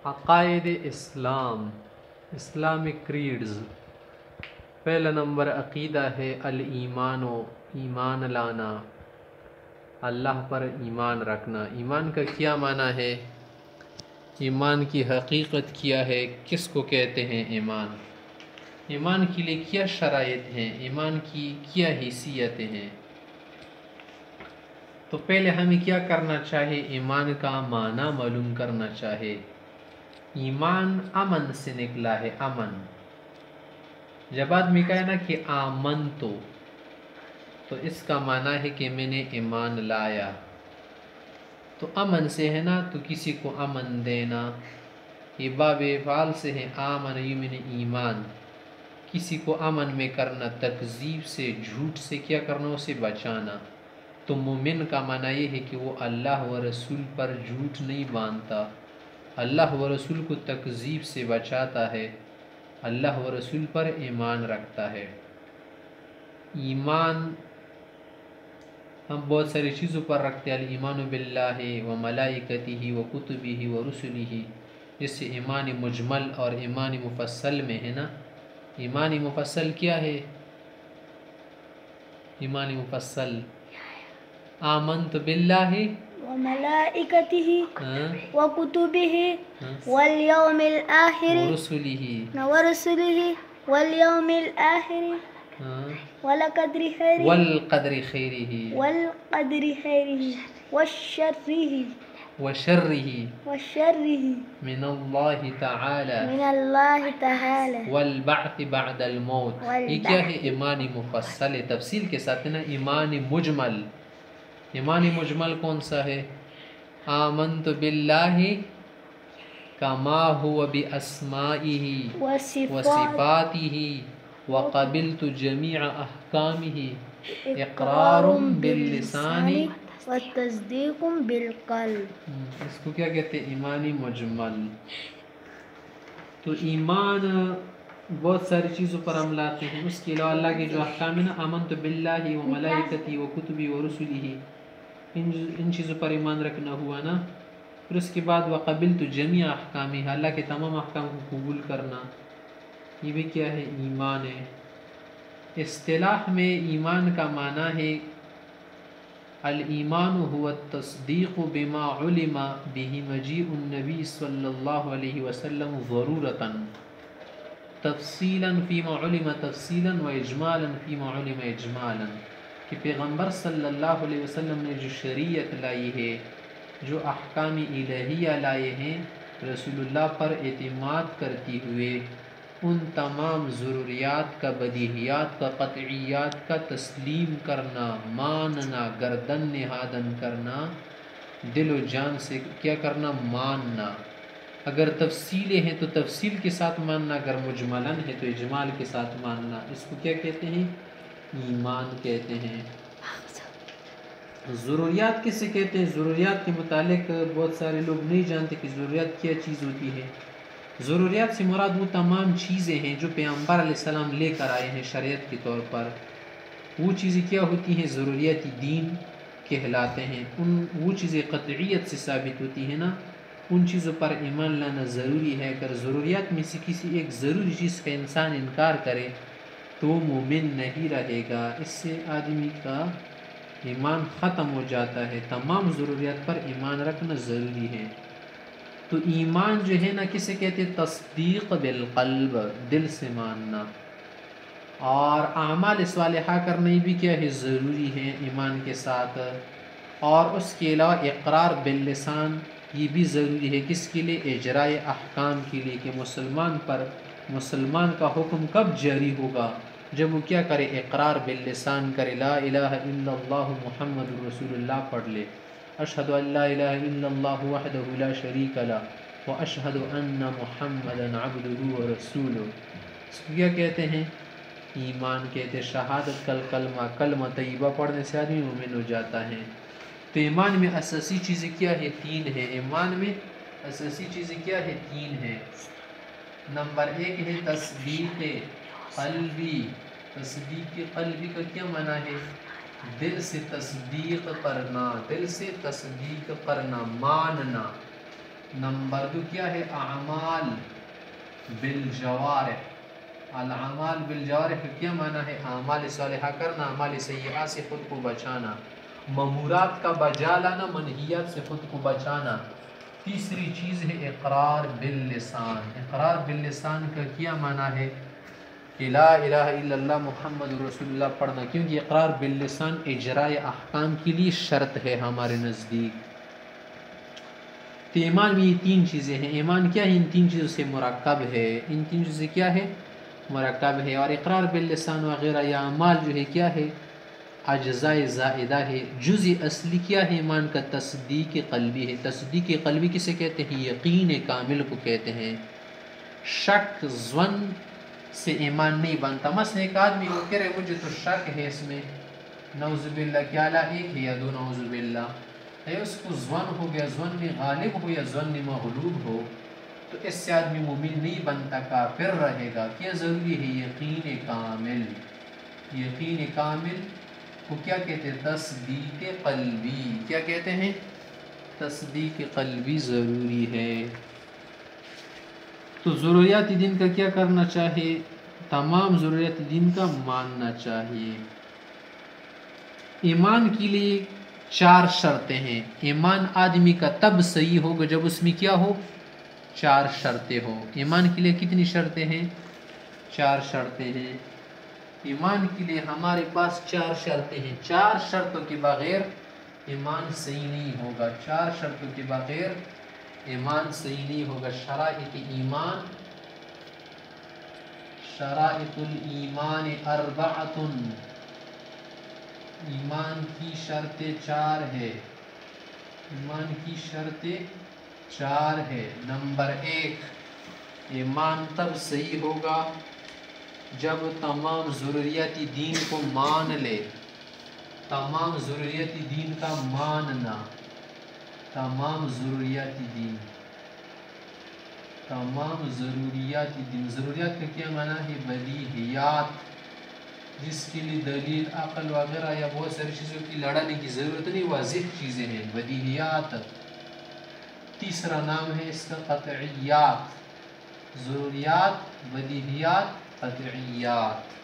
عقائد اسلام، اسلامک کریڈز۔ پہلا نمبر عقیدہ ہے الایمان، و ایمان لانا، اللہ پر ایمان رکھنا۔ ایمان کا کیا معنی ہے؟ ایمان کی حقیقت کیا ہے؟ کس کو کہتے ہیں ایمان؟ ایمان کے لیے کیا شرائط ہیں؟ ایمان کی کیا حیثیتیں ہیں؟ تو پہلے ہمیں کیا کرنا چاہیے؟ ایمان کا معنی معلوم کرنا چاہیے۔ ایمان امن سے نکلا ہے، امن۔ جب آدمی کہے نا کہ آمن تو اس کا معنی ہے کہ میں نے ایمان لایا، تو امن سے ہے نا، تو کسی کو امن دینا، یہ باب فعال سے ہے، آمن یمن ایمان، کسی کو امن میں کرنا، تکذیب سے، جھوٹ سے کیا کرنا، اسے بچانا۔ تو مومن کا معنی یہ ہے کہ وہ اللہ و رسول پر جھوٹ نہیں باندھتا، اللہ و رسول کو تکذیب سے بچاتا ہے، اللہ و رسول پر ایمان رکھتا ہے۔ ایمان ہم بہت ساری چیزوں پر رکھتے ہیں، الایمان باللہ و ملائکتہ و کتبہ و رسلہ، جس سے ایمان مجمل اور ایمان مفصل میں ہے نا۔ ایمان مفصل کیا ہے؟ ایمان مفصل آمنت باللہ وملائکتہ وکتبہ والیوم الآخر ورسلہ والیوم الآخر والقدر خیرہ وشرہ من اللہ تعالی والبعث بعد الموت۔ یہ کیا ہے؟ ایمان مفصل ہے، تفصیل کے ساتھ نا۔ ایمان مجمل، ایمان مجمل کون سا ہے؟ آمنت باللہ کما هو باسمائہ وصفاتہ وقبلت جمیع احکامہ اقرار باللسان وتصدیق بالقلب۔ اس کو کیا کہتے ہیں؟ ایمان مجمل۔ تو ایمان بہت ساری چیزوں پر ہم لاتے ہیں، اس کے علاوہ اللہ کے جو احکام ہیں نا، آمنت باللہ و ملائکتہ و کتبہ و رسلہ، ان چیزوں پر ایمان رکھنا ہوا نا۔ پھر اس کے بعد وقبلت جمیع احکامہ، اللہ کے تمام احکام کو قبول کرنا، یہ بھی کیا ہے؟ ایمان ہے۔ اصطلاح میں ایمان کا معنی ہے الایمان هو التصدیق بما علم به مجیء النبی صلی اللہ علیہ وسلم ضرورتا تفصیلا فیما علم تفصیلا و اجمالا فیما علم اجمالا، کہ پیغمبر صلی اللہ علیہ وسلم نے جو شریعت لائی ہے، جو احکام الہیہ لائے ہیں، رسول اللہ پر اعتماد کرتے ہوئے ان تمام ضروریات کا، بدیہیات کا، قطعیات کا تسلیم کرنا، ماننا، گردن نہادن کرنا، دل و جان سے کیا کرنا؟ ماننا۔ اگر تفصیلیں ہیں تو تفصیل کے ساتھ ماننا، اگر مجملاً ہے تو اجمال کے ساتھ ماننا۔ اس کو کیا کہتے ہیں؟ ایمان کہتے ہیں۔ ضروریات کسے کہتے ہیں؟ ضروریات کے متعلق بہت سارے لوگ نہیں جانتے کہ ضروریات کیا چیز ہوتی ہے۔ ضروریات سے مراد وہ تمام چیزیں ہیں جو پیغمبر علیہ السلام لے کر آئے ہیں شریعت کے طور پر، وہ چیزیں کیا ہوتی ہیں؟ ضروریات دین کہلاتے ہیں۔ وہ چیزیں قطعیت سے ثابت ہوتی ہیں نا، ان چیزوں پر ایمان لانا ضروری ہے۔ اگر ضروریات میں سے کسی ایک ضروری چیز کا انسان انکار کرے تو وہ مومن نہیں رہے گا، اس سے آدمی کا ایمان ختم ہو جاتا ہے۔ تمام ضروریات پر ایمان رکھنا ضروری ہے۔ تو ایمان جو ہے نا، کسے کہتے ہیں؟ تصدیق بالقلب، دل سے ماننا، اور اعمال صالحہ کرنا، یہ بھی کیا ہے؟ ضروری ہے ایمان کے ساتھ۔ اور اس کے علاوہ اقرار باللسان، یہ بھی ضروری ہے۔ کس کے لیے؟ اجرائے احکام کے لیے، کہ مسلمان پر، مسلمان کا حکم کب جاری ہوگا؟ جب وہ کیا کرے؟ اقرار باللسان کرے، لا الہ الا اللہ محمد رسول اللہ پڑھ لے، اشہد ان لا الہ الا اللہ وحدہ لا شریک لہ واشہد ان محمدا عبدہ ورسولہ۔ اس کو کیا کہتے ہیں؟ ایمان کہتے ہیں۔ شہادت کلمہ، کلمہ طیبہ پڑھنے سے آدمی مومن ہو جاتا ہے۔ تو ایمان میں اساسی چیزیں کیا ہے؟ تین ہے۔ ایمان میں اساسی چیزیں کیا ہے؟ تین ہے۔ نمبر ایک ہے تصدیق قلبی۔ تصدیق قلبی کا کیا معنی ہے؟ دل سے تصدیق کرنا، دل سے تصدیق کرنا، ماننا۔ نمبر 2 کیا ہے؟ اعمال بالجوارح. الاعمال بالجوارح کا کیا معنی ہے؟ اعمال صالحہ کرنا، اعمال سیئات سے خود کو بچانا، مامورات کا بجا لانا، منہیات سے خود کو بچانا. تیسری چیز ہے اقرار باللسان. اقرار باللسان کا کیا معنی ہے؟ کہ لا الہ الا اللہ محمد رسول اللہ پڑھنا، کیونکہ اقرار باللسان اجراء احکام کے لیے شرط ہے ہمارے نزدیک. تو ایمان میں یہ 3 چیزیں ہیں. ایمان کیا ہے؟ ان 3 چیزوں سے مرکب ہے. ان 3 چیزوں سے کیا ہے؟ مرکب ہے. اور اقرار باللسان وغیرہ یا اعمال جو ہے کیا ہے؟ اجزاء زائدہ ہے. جزء اصلی کیا ہے ایمان کا؟ تصدیق قلبی ہے. تصدیق قلبی کسے کہتے ہیں؟ یقین کامل کو کہتے ہیں. شک ظن سے ایمان نہیں بنتا. مثلا ایک آدمی وہ کہہ رہے مجھے تو شک ہے اس میں، نعوذ باللہ، کیا لا ایک ہے یا دو، نعوذ باللہ، ہے اس کو ظن ہو گیا، ظن میں غالب ہو یا ظن میں مغلوب ہو، تو اس سے آدمی مومن نہیں بنتا، کافر رہے گا. کیا ضروری ہے؟ یقین کامل. یقین کامل کو کیا کہتے ہیں؟ تصدیق قلبی. کیا کہتے ہیں؟ تصدیق قلبی ضروری ہے. تو ضروریات دین کا کیا کرنا چاہیے؟ تمام ضروریات دین کا ماننا چاہیے. ایمان کے لیے 4 شرطیں ہیں. ایمان آدمی کا تب صحیح ہوگا جب اس میں کیا ہو؟ 4 شرطیں ہو. ایمان کے لیے کتنی شرطیں ہیں؟ 4 شرطیں ہیں. ایمان کے لیے ہمارے پاس 4 شرطیں ہیں. 4 شرطوں کے بغیر ایمان صحیح نہیں ہوگا. 4 شرطوں کے بغیر ایمان صحیح نہیں ہوگا. شرائط ایمان، شرائط الایمان 4. ایمان کی شرطیں 4 ہے. ایمان کی شرطیں 4 ہے. نمبر 1، ایمان تب صحیح ہوگا جب تمام ضروریات دین کو مان لے. تمام ضروریات دین کا ماننا. تمام ضروریات دین، تمام ضروریات دین. ضروریات کا کیا معنی ہے؟ بدیہیات، جس کے لیے دلیل، عقل وغیرہ یا بہت ساری چیزوں کی لڑانے کی ضرورت نہیں، واضح چیزیں ہیں، بدیہیات. تیسرا نام ہے اس کا قطعیات. ضروریات، بدیہیات، قطعیات.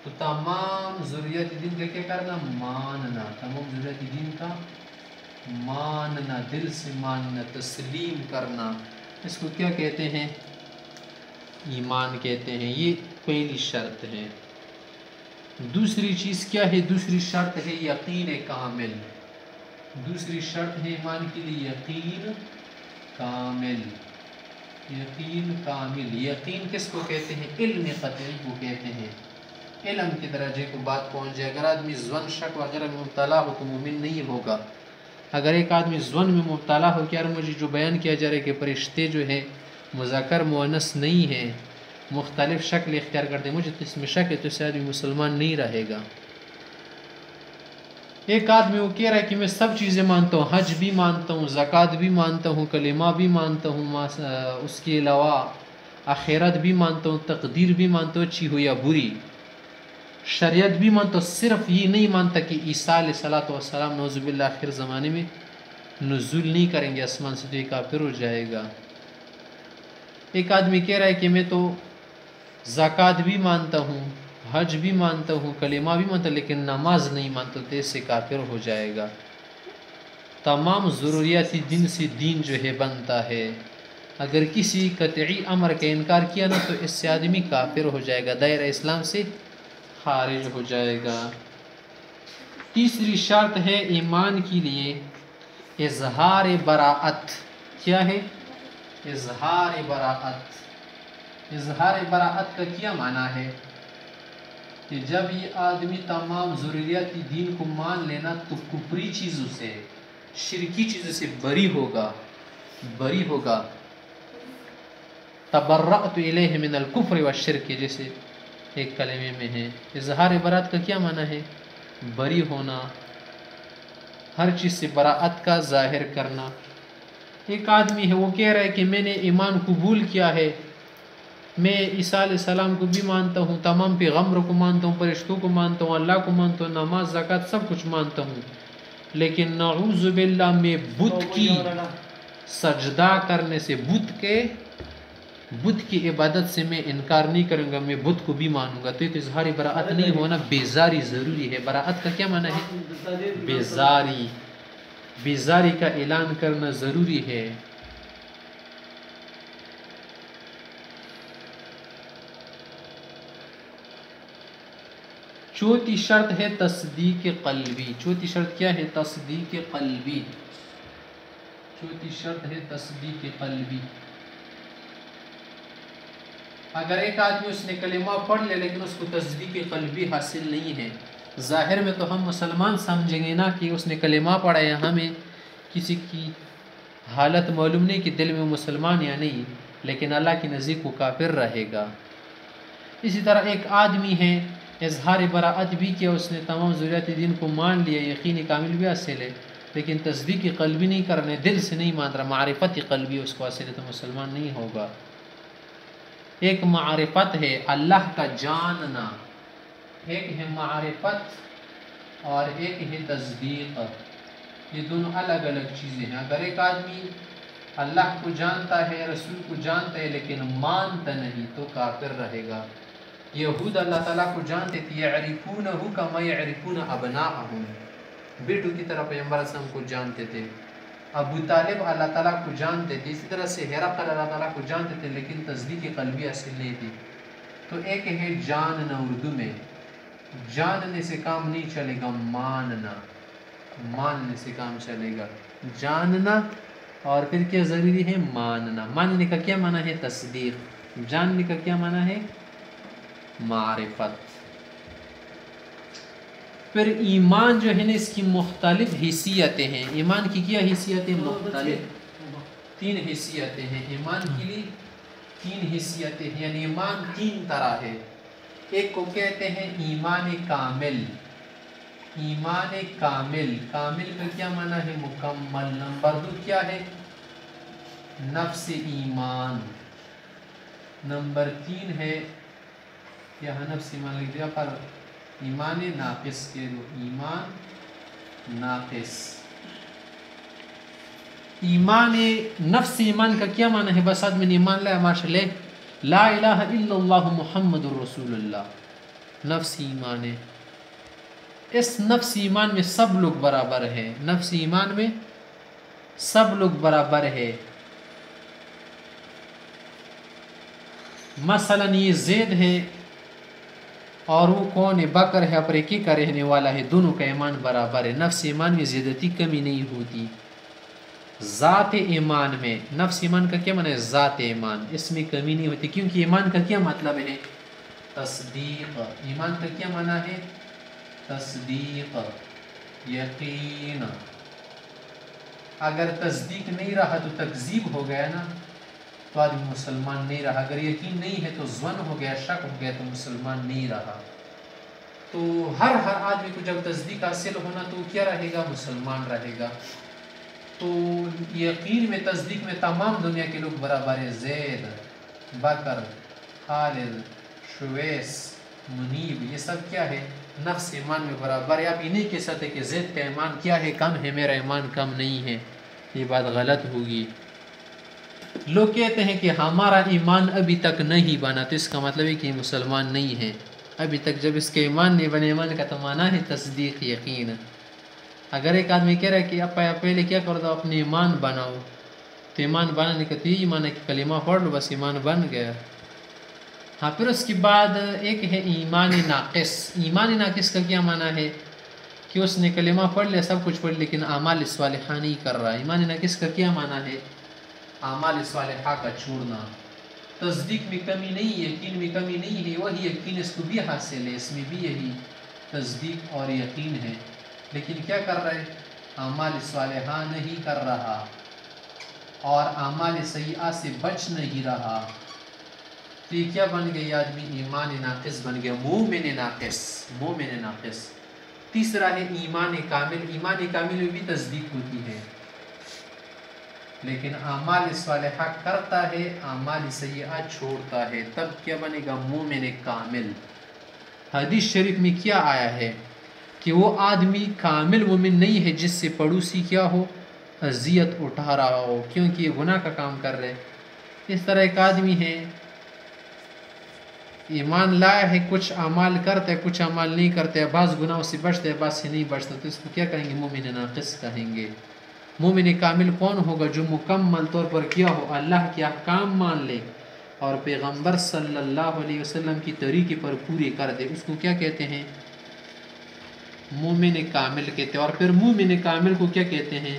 تو تمام ضروریات دین کا کیا کرنا؟ ماننا. تمام ضروریات دین کا ماننا، دل سے ماننا، تسلیم کرنا. اس کو کیا کہتے ہیں؟ ایمان کہتے ہیں. یہ پہلی شرط ہے. دوسری چیز کیا ہے؟ دوسری شرط ہے یقین کامل. دوسری شرط ہے ایمان کے لیے یقین کامل. یقین کامل. یقین کس کو کہتے ہیں؟ علم قطعی کو کہتے ہیں. علم کے درجے کو بات پہنچ جائے. اگر آدمی ظن، شک وغیرہ میں مبتلا ہو تو مومن نہیں ہوگا. اگر ایک آدمی ظن میں مبتلا ہو کہ یار مجھے جو بیان کیا جا رہا ہے کہ فرشتے جو ہیں مذکر مؤنث نہیں ہیں، مختلف شکل اختیار کرتے ہیں، مجھے تو اس میں شک ہے، تو اس سے آدمی مسلمان نہیں رہے گا. ایک آدمی وہ کہہ رہا ہے کہ میں سب چیزیں مانتا ہوں، حج بھی مانتا ہوں، زکوٰۃ بھی مانتا ہوں، کلمہ بھی مانتا ہوں، اس کے علاوہ آخرت بھی مانتا ہوں، تقدیر بھی مانتا ہوں، اچھی ہو یا بری، شریعت بھی مانتا ہوں، صرف یہ نہیں مانتا کہ عیسیٰ علیہ الصلوۃ والسلام نعوذ باللہ آخر زمانے میں نزول نہیں کریں گے آسمان سے، تو یہ کافر ہو جائے گا. ایک آدمی کہہ رہا ہے کہ میں تو زکوٰۃ بھی مانتا ہوں، حج بھی مانتا ہوں، کلمہ بھی مانتا ہوں، لیکن نماز نہیں مانتا، تو اس سے کافر ہو جائے گا. تمام ضروریات دین سے دین جو ہے بنتا ہے. اگر کسی قطعی امر کا انکار کیا نا تو اس سے آدمی کافر ہو جائے گا، دائرہ اسلام سے خارج ہو جائے گا. تیسری شرط ہے ایمان کے لیے اظہار براءت. کیا ہے؟ اظہار براءت. اظہار براءت کا کیا معنی ہے؟ کہ جب یہ آدمی تمام ضروریات دین کو مان لینا تو کفری چیزوں سے، شرکی چیزوں سے بری ہوگا. بری ہوگا. تبرأت الیہ من الکفر والشرک، جیسے ایک کلمے میں ہے. اظہار براءت کا کیا معنی ہے؟ بری ہونا، ہر چیز سے براءت کا ظاہر کرنا. ایک آدمی ہے وہ کہہ رہا ہے کہ میں نے ایمان قبول کیا ہے، میں عیسیٰ علیہ السلام کو بھی مانتا ہوں، تمام پیغمبروں کو مانتا ہوں، فرشتوں کو مانتا ہوں، اللہ کو مانتا ہوں، نماز زکوٰۃ سب کچھ مانتا ہوں، لیکن نعوذ باللہ میں بت کی سجدہ کرنے سے بت کی عبادت سے میں انکار نہیں کروں گا، میں بت کو بھی مانوں گا، تو یہ اظہار براءت نہیں ہونا، بیزاری ضروری ہے۔ براءت کا کیا معنی ہے؟ بیزاری، بیزاری کا اعلان کرنا ضروری ہے۔ چوتھی شرط ہے تصدیق قلبی۔ چوتھی شرط کیا ہے؟ تصدیق قلبی۔ چوتھی شرط ہے تصدیق قلبی۔ اگر ایک آدمی اس نے کلمہ پڑھ لے لیکن اس کو تصدیق قلبی حاصل نہیں ہے، ظاہر میں تو ہم مسلمان سمجھیں گے نا کہ اس نے کلمہ پڑھا ہے، ہمیں کسی کی حالت معلوم نہیں کہ دل میں مسلمان یا نہیں، لیکن اللہ کی نزدیک وہ کافر رہے گا۔ اسی طرح ایک آدمی ہے، اظہار براءت بھی کیا، اس نے تمام ضروریات دین کو مان لیا، یقین کامل بھی حاصل ہے، لیکن تصدیق قلبی نہیں کرنے، دل سے نہیں مان رہا، معرفت قلبی اس کو حاصل ہے، تو مسلمان نہیں ہوگا۔ ایک معرفت ہے اللہ کا جاننا، ایک ہے معرفت اور ایک ہے تصدیق، یہ دونوں الگ الگ چیزیں ہیں۔ اگر ایک آدمی اللہ کو جانتا ہے، رسول کو جانتا ہے، لیکن مانتا نہیں، تو کافر رہے گا۔ یہود اللہ تعالیٰ کو جانتے تھے، یعرفونہ کما یعرفون ابناءہم، بیٹوں کی طرح پیغمبر اسلام کو جانتے تھے۔ ابو طالب اللہ تعالیٰ کو جانتے تھے، اسی طرح سے ہرقل اللہ تعالیٰ کو جانتے تھے، لیکن تصدیق قلبی حاصل نہیں تھی۔ تو ایک ہے جاننا، اردو میں جاننے سے کام نہیں چلے گا، ماننا، ماننے سے کام چلے گا۔ جاننا اور پھر کیا ضروری ہے؟ ماننا۔ ماننے کا کیا معنی ہے؟ تصدیق۔ جاننے کا کیا معنی ہے؟ معرفت۔ پھر ایمان جو ہے نا، اس کی مختلف حیثیتیں ہیں۔ ایمان کی کیا حیثیتیں؟ مختلف، 3 حیثیتیں ہیں ایمان کے لیے، 3 حیثیتیں ہیں، یعنی ایمان 3 طرح ہے۔ ایک کو کہتے ہیں ایمان کامل۔ ایمان کامل، کامل کا کیا معنی ہے؟ مکمل۔ نمبر 2 کیا ہے؟ نفس ایمان۔ نمبر 3 ہے، یہاں نفس ایمان لکھ دیا پر ایمان ناقص کے دو، ایمان ناقص۔ ایمان نفس ایمان کا کیا معنی ہے؟ بس آدمی نے ایمان لایا، ماشاء اللہ، لا الہ الا اللہ محمد الرسول اللہ، نفس ایمان ہے۔ اس نفس ایمان میں سب لوگ برابر ہیں، نفس ایمان میں سب لوگ برابر ہے۔ مثلا یہ زید ہے اور وہ کون ہے؟ بکر ہے، افریقی کا رہنے والا ہے، دونوں کا ایمان برابر ہے۔ نفس ایمان میں زیادتی کمی نہیں ہوتی۔ ذات ایمان میں، نفس ایمان کا کیا معنی ہے؟ ذات ایمان، اس میں کمی نہیں ہوتی، کیونکہ ایمان کا کیا مطلب ہے؟ تصدیق۔ ایمان کا کیا معنی ہے؟ تصدیق، یقین۔ اگر تصدیق نہیں رہا تو تکذیب ہو گیا نا، تو آدمی مسلمان نہیں رہا۔ اگر یقین نہیں ہے تو ظن ہو گیا، شک ہو گیا، تو مسلمان نہیں رہا۔ تو ہر آدمی کو جب تصدیق حاصل ہونا تو کیا رہے گا؟ مسلمان رہے گا۔ تو یقین میں، تصدیق میں تمام دنیا کے لوگ برابر ہیں، زید، بکر، خالد، شویس، منیب، یہ سب کیا ہے؟ نفس ایمان میں برابر ہے۔ آپ یہ نہیں کہہ سکتے کہ زید کا ایمان کیا ہے؟ کم ہے، میرا ایمان کم نہیں ہے، یہ بات غلط ہوگی۔ لوگ کہتے ہیں کہ ہمارا ایمان ابھی تک نہیں بنا، تو اس کا مطلب ہے کہ مسلمان نہیں ہے ابھی تک۔ جب اس کے ایمان نہیں بنے، ایمان کا تو معنی ہے تصدیق، یقین۔ اگر ایک آدمی کہہ رہا ہے کہ اب پہلے کیا کر دو، اپنے ایمان بناؤ، تو ایمان بنانے کا تو یہی معنی ہے کہ کلمہ پڑھ لو، بس ایمان بن گیا۔ ہاں، پھر اس کے بعد ایک ہے ایمان ناقص۔ ایمان ناقص کا کیا معنی ہے؟ کہ اس نے کلمہ پڑھ لیا، سب کچھ پڑھ لیا، لیکن اعمال صالحہ نہیں کر رہا۔ ایمان ناقص کا کیا معنی ہے؟ اعمال صالحہ کا چھوڑنا۔ تصدیق میں کمی نہیں ہے، یقین میں کمی نہیں ہے، وہی یقین اس کو بھی حاصل ہے، اس میں بھی یہی تصدیق اور یقین ہے، لیکن کیا کر رہے؟ اعمال صالحہ نہیں کر رہا اور اعمال سیئہ سے بچ نہیں رہا۔ تو یہ کیا بن گیا؟ آدمی ایمان ناقص بن گیا، مومن ناقص، مومن ناقص۔ تیسرا ہے ایمان کامل۔ ایمان کامل میں بھی تصدیق ہوتی ہے، لیکن اعمال صالحہ کرتا ہے، اعمال سیئہ چھوڑتا ہے، تب کیا بنے گا؟ مومن کامل۔ حدیث شریف میں کیا آیا ہے کہ وہ آدمی کامل مومن نہیں ہے جس سے پڑوسی کیا ہو؟ اذیت اٹھا رہا ہو کیونکہ یہ گناہ کا کام کر رہے. اس طرح ایک آدمی ہے ایمان لایا ہے، کچھ اعمال کرتا ہے کچھ اعمال نہیں کرتا ہے، بعض گناہوں سے بچتا ہے بعض سے نہیں بچتا، تو اس کو کیا کہیں گے؟ مومن ناقص کہیں گے. مومن کامل کون ہوگا؟ جو مکمل طور پر کیا ہو اللہ کے احکام مان لے اور پیغمبر صلی اللہ علیہ وسلم کی طریقے پر پورے کر دے. اس کو کیا کہتے ہیں؟ مومن کامل کہتے ہیں. اور پھر مومن کامل کو کیا کہتے ہیں؟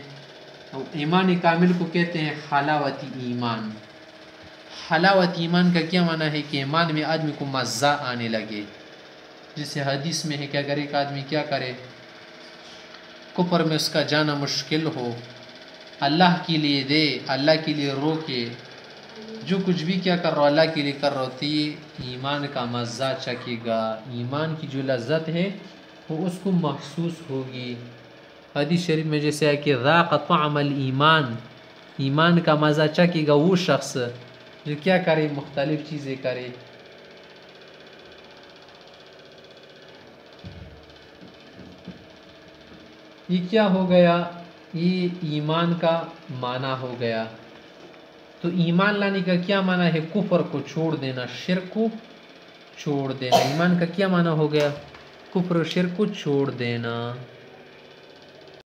ایمان کامل کو کہتے ہیں حلاوت ایمان. حلاوت ایمان کا کیا معنی ہے؟ کہ ایمان میں آدمی کو مزہ آنے لگے. جسے حدیث میں ہے کہ اگر ایک آدمی کیا کرے کفر میں اس کا جانا مشکل ہو، اللہ کے لیے دے، اللہ کے لیے روکے، جو کچھ بھی کیا کر رہا ہو اللہ کے لیے کر رہا ہو، تو یہ ایمان کا مزہ چکے گا. ایمان کی جو لذت ہے وہ اس کو محسوس ہوگی. حدیث شریف میں جیسے ہے کہ ذاق طعم الایمان، ایمان کا مزہ چکے گا وہ شخص جو کیا کرے؟ مختلف چیزیں کرے. یہ کیا ہو گیا؟ یہ ایمان کا معنی ہو گیا. تو ایمان لانے کا کیا معنی ہے؟ کفر کو چھوڑ دینا، شرک کو چھوڑ دینا. ایمان کا کیا معنی ہو گیا؟ کفر و شرک کو چھوڑ دینا.